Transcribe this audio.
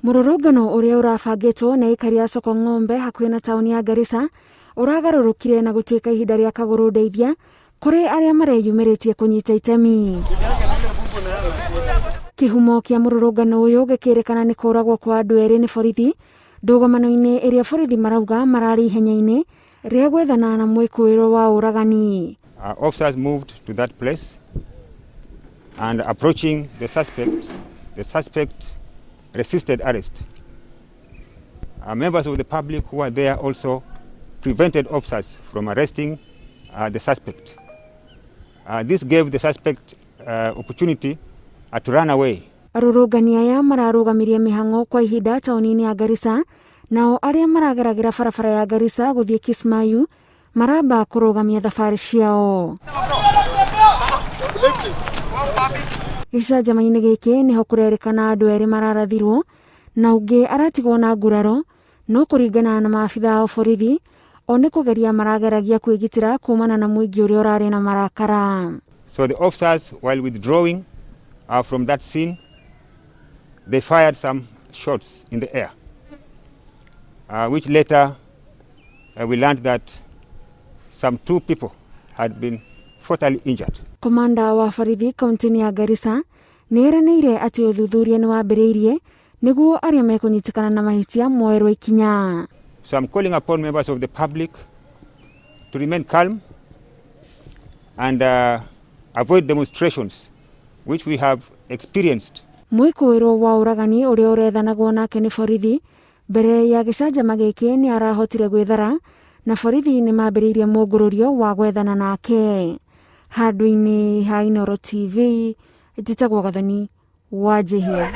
Mururungano uria urabangitwo na ikari ya soko ng'ombe hakuhi na tauni ya Garissa uragarurukire na gutuika ihinda ria kaguru ndeithia kuri aria mareyumiritie kunyita itemi. Kihumo kia mururungano uyu gikirikana ni kuragwo kwa andu eri ni borithi ndũgamano-ini iria borithi marauga marari ihenya-ini ria gwethana na mwikuiro wa uragani. Officers moved to that place and approaching the suspect resisted arrest. Members of the public who were there also prevented officers from arresting the suspect. This gave the suspect opportunity to run away. Arurungani aya mararugamirie mihango kwa ihinda tauni-ini ya Garissa, nao aria marageragira barabara ya Garissa guthie Kismayu maramba kurugamia thabari ciao. Gicanjama-ini giki niho kurerikana andu eri mararathirwo na ungi aratigwo na nguraro, no kuringana na maabitha a borithi o ni kugeria marageragia kwigitira kumana na muingi uria urari na marakara. So the officers, while withdrawing from that scene, they fired some shots in the air, which later we learned that some 2 people had been fatally injured. Komanda wa borithi kaunti-ini ya Garissa nĩeranĩire ati uthuthuria ni wambĩrĩirie niguo aria mekunyitikana na mahitia moerwo ikinya. So I'm calling upon members of the public to remain calm and avoid demonstrations which we have experienced. Mwikuiro wa uragani uria urethanagwo nake ni borithi mbere ya gicanjama giki ni arahotire gwithara na borithi ni mambĩrĩirie mũngũrũrio wa gwethana nake. Handũ-inĩ ha Inooro TV, njĩtagwo Gathoni Wanjihia.